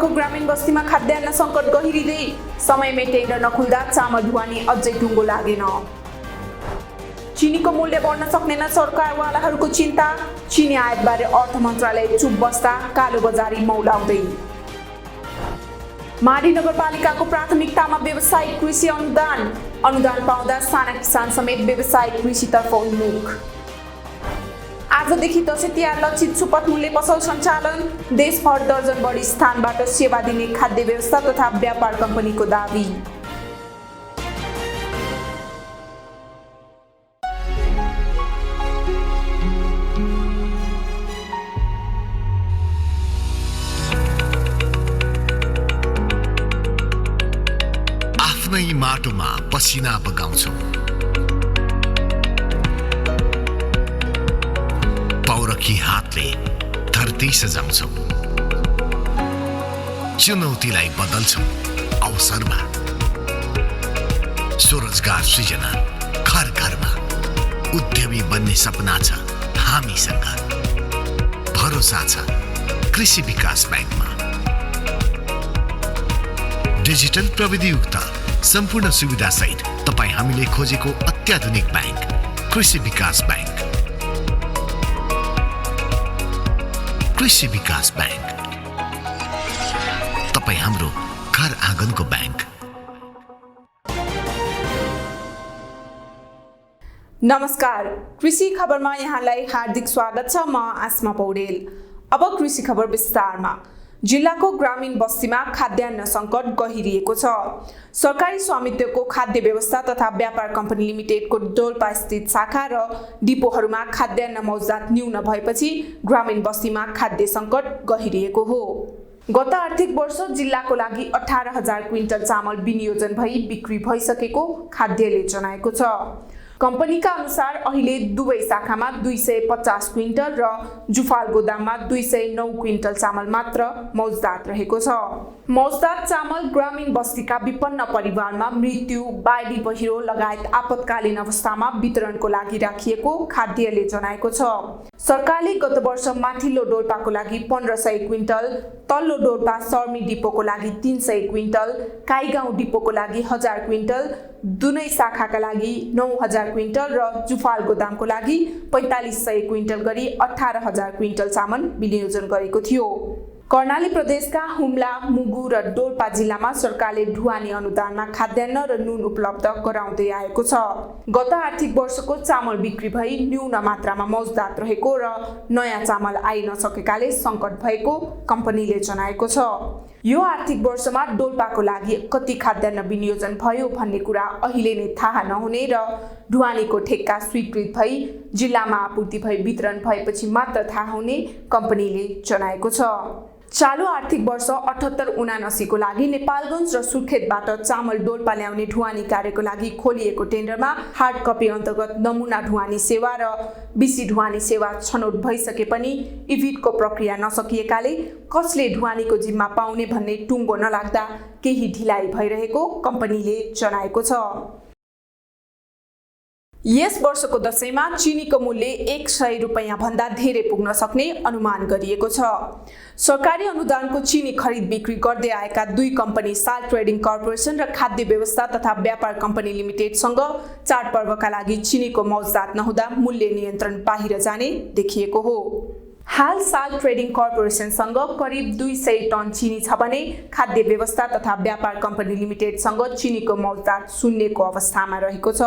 जिल्लाको ग्रामीण बस्तीमा खाद्यान्न सङ्कट गहिरिँदै समयमै टेन्डर नखुल्दा चामल ढुवानी अझै टुङ्गो लागेन। चिनीको मूल्य बढ्न सक्नेन सरकारवालाहरूको चिन्ता, चिनी आयातबारे अर्थ मन्त्रालय चुप बस्दा कालोबजारी मौलाउँदै। माडी नगरपालिकाको प्राथमिकतामा व्यावसायिक कृषि अनुदान पाउँदा साना किसान समेत व्यावसायिक कृषितर्फ उन्मुख। आजदेखि दशैं तिहार लक्षित सुपथ मूल्य पसल सञ्चालन, देशभर दर्जन बढी स्थानबाट सेवा दिने खाद्य व्यवस्था तथा व्यापार कम्पनीको दावी। आफ्नै माटोमा पसिना बगाउँछौ, पौरखी हातले धरती सजाउँछौ, चुनौतीलाई बदल्छौ अवसरमा, स्वरोजगार सृजना घर घरमा, उद्यमी बन्ने सपना छ हामीसँग। भरोसा छ कृषि विकास ब्याङ्कमा। डिजिटल प्रविधियुक्त सम्पूर्ण सुविधा सहित तपाई हामीले खोजेको अत्याधुनिक ब्याङ्क कृषि विकास ब्याङ्क। कृषि विकास ब्याङ्क, तपाई हाम्रो घर आँगनको ब्याङ्क। नमस्कार, कृषि खबरमा यहाँलाई हार्दिक स्वागत छ। म आस्मा पौडेल। अब कृषि खबर विस्तारमा। जिल्लाको ग्रामीण बस्तीमा खाद्यान्न सङ्कट गहिरिएको छ। सरकारी स्वामित्वको खाद्य व्यवस्था तथा व्यापार कम्पनी लिमिटेडको डोल्पा स्थित शाखा र डिपोहरूमा खाद्यान्न मौजात न्यून भएपछि ग्रामीण बस्तीमा खाद्य सङ्कट गहिरिएको हो। गत आर्थिक वर्ष जिल्लाको लागि 18,000 क्विन्टल चामल विनियोजन भई बिक्री भइसकेको खाद्यले जनाएको छ। कम्पनीका अनुसार अहिले दुवै शाखामा 250 क्विन्टल र जुफाल गोदाममा 209 क्विन्टल चामल मात्र मौजदात रहेको छ। मौजदात चामल ग्रामीण बस्तीका विपन्न परिवारमा मृत्यु, बाढी पहिरो लगायत आपतकालीन अवस्थामा वितरणको लागि राखिएको खाद्यले जनाएको छ। सरकारले गत वर्ष माथिल्लो डोल्पाको लागि 1500 क्विन्टल, तल्लो डोल्पा सर्मी डिपोको लागि 300 क्विन्टल, काईगाउँ डिपोको लागि 1000 क्विन्टल, दुनै शाखाका लागि 9000 क्विन्टल र जुफाल गोदामको लागि 4500 क्विन्टल गरी 18,000 क्विन्टल चामल विनियोजन गरेको थियो। कर्णाली प्रदेशका हुम्ला, मुगु र डोल्पा जिल्लामा सरकारले ढुवानी अनुदानमा खाद्यान्न र नुन उपलब्ध गराउँदै आएको छ। गत आर्थिक वर्षको चामल बिक्री भई न्यून मात्रामा मौजदात रहेको र नयाँ चामल आइ नसकेकाले सङ्कट भएको कम्पनीले जनाएको छ। यो आर्थिक वर्षमा डोल्पाको लागि कति खाद्यान्न विनियोजन भयो भन्ने कुरा अहिले नै थाहा नहुने र ढुवानीको ठेक्का स्वीकृत भई जिल्लामा आपूर्ति भई वितरण भएपछि मात्र थाहा हुने कम्पनीले जनाएको छ। चालु आर्थिक वर्ष 78-79 को लागि नेपालगञ्ज र सुर्खेतबाट चामल डोल्पा ल्याउने ढुवानी कार्यको लागि खोलिएको टेन्डरमा हार्ड कपी अन्तर्गत नमुना ढुवानी सेवा र बिसी ढुवानी सेवा छनौट भइसके पनि इभिटको प्रक्रिया नसकिएकाले कसले ढुवानीको जिम्मा पाउने भन्ने टुङ्गो नलाग्दा केही ढिलाइ भइरहेको कम्पनीले जनाएको छ। यस वर्षको दशैंमा चिनीको मूल्य 100 रुपैयाँ भन्दा धेरै पुग्न सक्ने अनुमान गरिएको छ। सरकारी अनुदानको चिनी खरिद बिक्री गर्दै आएका दुई कम्पनी साल ट्रेडिङ कर्पोरेसन र खाद्य व्यवस्था तथा व्यापार कम्पनी लिमिटेडसँग चाडपर्वका लागि चिनीको मौजदात नहुँदा मूल्य नियन्त्रण बाहिर जाने देखिएको हो। हाल साल ट्रेडिङ कर्पोरेसनसँग करिब 200 टन चिनी छ भने खाद्य व्यवस्था तथा व्यापार कम्पनी लिमिटेडसँग चिनीको मौजदात शून्यको अवस्थामा रहेको छ।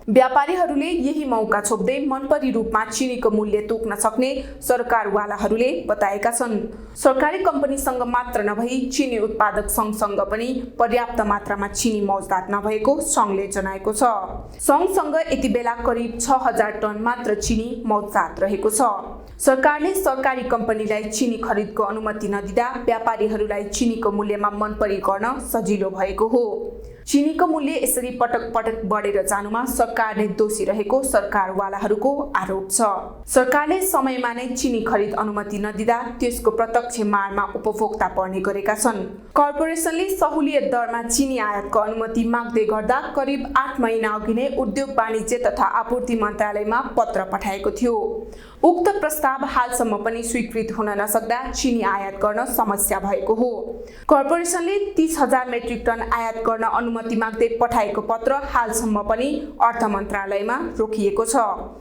व्यापारीहरूले यही मौका छोप्दै मनपरी रूपमा चिनीको मूल्य तोक्न सक्ने सरकारवालाहरूले बताएका छन्। सरकारी कम्पनीसँग मात्र नभई चिनी उत्पादक सङ्घसँग पनि पर्याप्त मात्रामा चिनी मौजदात नभएको सङ्घले जनाएको छ। सङ्घसँग यति बेला करिब 6000 टन मात्र चिनी मौजदात रहेको छ। सरकारले सरकारी कम्पनीलाई चिनी खरिदको अनुमति नदिँदा व्यापारीहरूलाई चिनीको मूल्यमा मनपरी गर्न सजिलो भएको हो। चिनीको मूल्य यसरी पटक पटक बढेर जानुमा सरकार नै दोषी रहेको सरकारवालाहरूको आरोप छ। सरकारले समयमा नै चिनी खरिद अनुमति नदिँदा त्यसको प्रत्यक्ष मारमा उपभोक्ता पर्ने गरेका छन्। कर्पोरेसनले सहुलियत दरमा चिनी आयातको अनुमति माग्दै गर्दा करिब 8 महिना अघि नै उद्योग वाणिज्य तथा आपूर्ति मन्त्रालयमा पत्र पठाएको थियो। उक्त प्रस्ताव हालसम्म पनि स्वीकृत हुन नसक्दा चिनी आयात गर्न समस्या भएको हो। कर्पोरेसनले 30,000 मेट्रिक टन आयात गर्न अनुमति माग्दै पठाएको पत्र हालसम्म पनि अर्थ मन्त्रालयमा रोकिएको छ।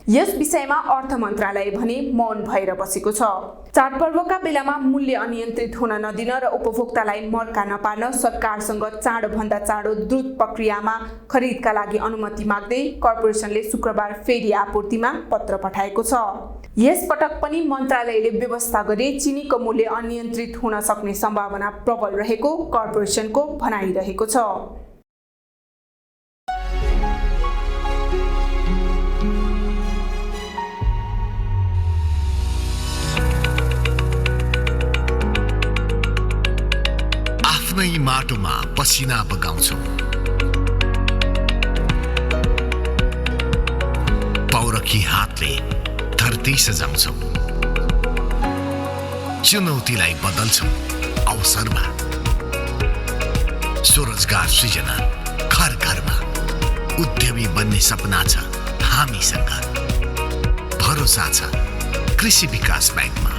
यस विषयमा अर्थ मन्त्रालय भने मौन भएर बसेको छ। चाडपर्वका बेलामा मूल्य अनियन्त्रित हुन नदिन र उपभोक्तालाई मर्का नपार्न सरकारसँग चाँडोभन्दा चाँडो द्रुत प्रक्रियामा खरिदका लागि अनुमति माग्दै कर्पोरेसनले शुक्रबार फेरि आपूर्तिमा पत्र पठाएको छ। यस पटक पनि मन्त्रालयले व्यवस्था गरे चिनीको मूल्य अनियन्त्रित हुन सक्ने सम्भावना प्रबल रहेको कर्पोरेसनको भनाइरहेको छ। आफ्नै माटोमा पसिना बगाउँछौ, पौरखी हातले धरती सजाउँछौ, चुनौतीलाई बदल्छौ अवसरमा, स्वरोजगार सृजना घर घरमा, उद्यमी बन्ने सपना छ हामीसँग। भरोसा छ कृषि विकास ब्याङ्कमा।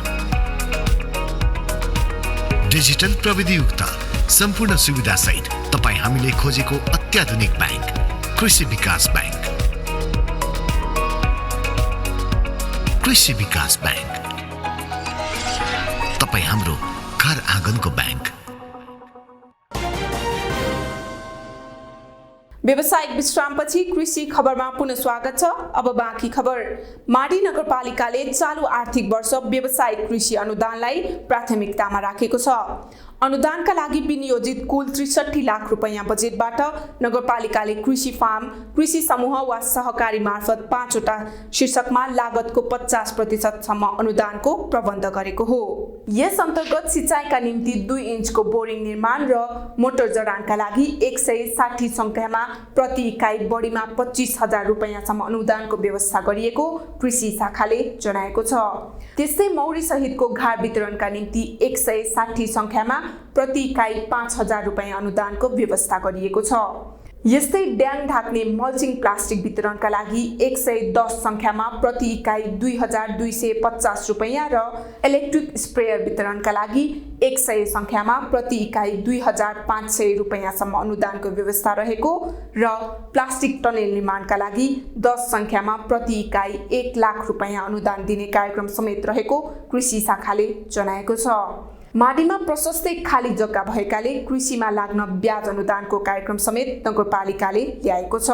डिजिटल प्रविधियुक्त सम्पूर्ण सुविधा सहित तपाईँ हामीले खोजेको अत्याधुनिक ब्याङ्क कृषि विकास ब्याङ्क। कृषि विकास ब्याङ्क, तपाईँ हाम्रो घर आँगनको ब्याङ्क। व्यवसायिक विश्रामपछि कृषि खबरमा पुनः स्वागत छ। अब बाँकी खबर। माडी नगरपालिकाले चालु आर्थिक वर्ष व्यावसायिक कृषि अनुदानलाई प्राथमिकतामा राखेको छ। अनुदानका लागि विनियोजित कुल 63 लाख रुपैयाँ बजेटबाट नगरपालिकाले कृषि फार्म, कृषि समूह वा सहकारी मार्फत 5वटा शीर्षकमा लागतको 50% सम्म अनुदानको प्रबन्ध गरेको हो। यस अन्तर्गत सिँचाइका निम्ति 2 इन्चको बोरिङ निर्माण र मोटर जडानका लागि 160 सङ्ख्यामा प्रति इकाइ बढीमा 25,000 रुपैयाँसम्म अनुदानको व्यवस्था गरिएको कृषि शाखाले जनाएको छ। त्यस्तै मौरी सहितको घार वितरणका निम्ति 160 सङ्ख्यामा प्रति इकाइ 5,000 रुपैयाँ अनुदानको व्यवस्था गरिएको छ। यस्तै ड्याङ ढाक्ने मल्चिङ प्लास्टिक वितरणका लागि 110 सङ्ख्यामा प्रति इकाइ 2,250 रुपैयाँ र इलेक्ट्रिक स्प्रेयर वितरणका लागि 100 सङ्ख्यामा प्रति इकाइ 2,500 रुपैयाँसम्म अनुदानको व्यवस्था रहेको र प्लास्टिक टनेल निर्माणका लागि 10 सङ्ख्यामा प्रति इकाइ 1 लाख रुपैयाँ अनुदान दिने कार्यक्रम समेत रहेको कृषि शाखाले जनाएको छ। माडीमा प्रशस्तै खाली जग्गा भएकाले कृषिमा लाग्न ब्याज अनुदानको कार्यक्रम समेत नगरपालिकाले ल्याएको छ।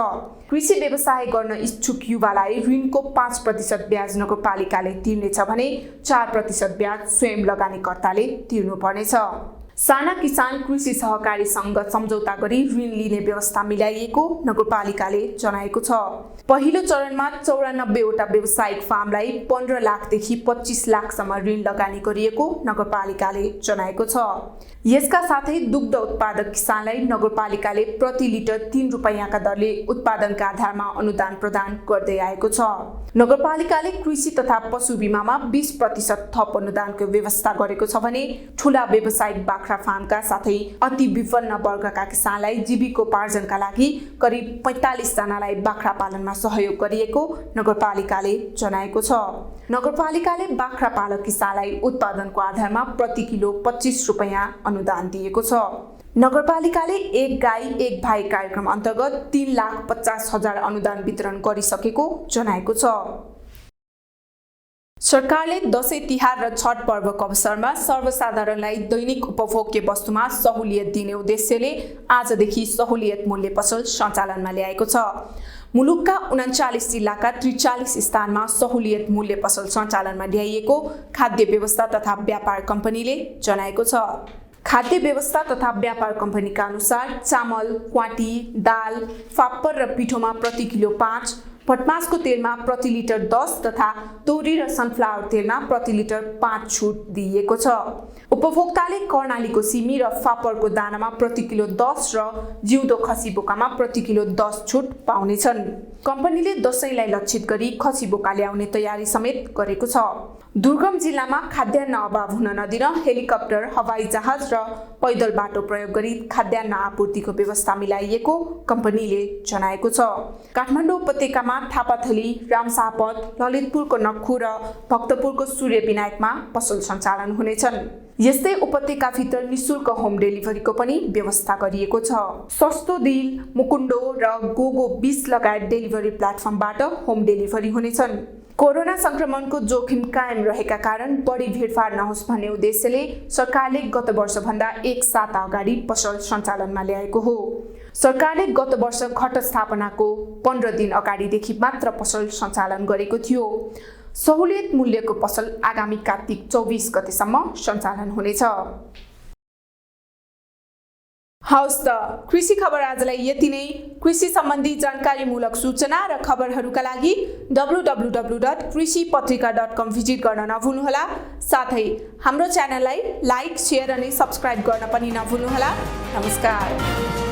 कृषि व्यवसाय गर्न इच्छुक युवालाई ऋणको 5% ब्याज नगरपालिकाले तिर्नेछ भने 4% ब्याज स्वयं लगानीकर्ताले तिर्नुपर्नेछ। साना किसान कृषि सहकारी सङ्घ सम्झौता गरी ऋण लिने व्यवस्था मिलाइएको नगरपालिकाले जनाएको छ। पहिलो चरणमा 94वटा व्यावसायिक फार्मलाई 15 लाखदेखि 25 लाखसम्म ऋण लगानी गरिएको नगरपालिकाले जनाएको छ। यसका साथै दुग्ध उत्पादक किसानलाई नगरपालिकाले प्रति लिटर 3 रुपैयाँका दरले उत्पादनका आधारमा अनुदान प्रदान गर्दै आएको छ। नगरपालिकाले कृषि तथा पशु बिमामा 20% थप अनुदानको व्यवस्था गरेको छ भने ठूला व्यावसायिक बाख्रा फार्मका साथै अति विपन्न वर्गका किसानलाई जीविकोपार्जनका लागि करिब 45 जनालाई बाख्रा पालनमा सहयोग गरिएको नगरपालिकाले जनाएको छ। नगरपालिकाले बाख्रा पालक किसानलाई उत्पादनको आधारमा प्रति किलो 25 रुपैयाँ अनुदान दिएको छ। नगरपालिकाले एक गाई एक भाइ कार्यक्रम अन्तर्गत 3,50,000 अनुदान वितरण गरिसकेको जनाएको छ। सरकारले दशैं तिहार र छठ पर्वको अवसरमा सर्वसाधारणलाई दैनिक उपभोग्य वस्तुमा सहुलियत दिने उद्देश्यले आजदेखि सहुलियत मूल्य पसल सञ्चालनमा ल्याएको छ। मुलुकका 39 जिल्लाका 43 स्थानमा सहुलियत मूल्य पसल सञ्चालनमा ल्याइएको खाद्य व्यवस्था तथा व्यापार कम्पनीले जनाएको छ। खाद्य व्यवस्था तथा व्यापार कम्पनीका अनुसार चामल, क्वाटी, दाल, फापर र पिठोमा प्रति किलो 5, भटमासको तेलमा प्रति लिटर 10 तथा तोरी र सनफ्लावर तेलमा प्रति लिटर 5 छुट दिइएको छ। उपभोक्ताले कर्णालीको सिमी र फापरको दानामा प्रति किलो 10 र जिउँदो खसी बोकामा प्रति किलो 10 छुट पाउनेछन्। कम्पनीले दशैंलाई लक्षित गरी खसी बोका ल्याउने तयारी समेत गरेको छ। दुर्गम जिल्लामा खाद्यान्न अभाव हुन नदिन हेलिकप्टर, हवाई जहाज र पैदल बाटो प्रयोग गरी खाद्यान्न आपूर्तिको व्यवस्था मिलाइएको कम्पनीले जनाएको छ। काठमाडौँ उपत्यकामा थापाथली, रामशाहपथ, ललितपुरको नक्खु र भक्तपुरको सूर्य विनायकमा पसल सञ्चालन हुनेछन्। यस्तै उपत्यकाभित्र निशुल्क होम डेलिभरीको पनि व्यवस्था गरिएको छ। सस्तो दिल, मुकुन्डो र गोगो 20 लगायत डेलिभरी प्लेटफर्मबाट होम डेलिभरी हुनेछन्। कोरोना संक्रमणको जोखिम कायम रहेका कारण बढी भिडभाड नहोस् भन्ने उद्देश्यले सरकारले गत वर्षभन्दा 1 साता अगाडि पसल सञ्चालनमा ल्याएको हो। सरकारले गत वर्ष घट स्थापनाको 15 दिन अगाडिदेखि मात्र पसल सञ्चालन गरेको थियो। सहुलियत मूल्यको पसल आगामी कार्तिक 24 गतेसम्म सञ्चालन हुनेछ। हवस् त, कृषि खबर आजलाई यति नै। कृषि सम्बन्धी जानकारीमूलक सूचना र खबरहरूका लागि www.कृषिपत्रिका.com भिजिट गर्न नभुल्नुहोला। साथै हाम्रो च्यानललाई लाइक, शेयर अनि सब्स्क्राइब गर्न पनि नभुल्नुहोला। नमस्कार।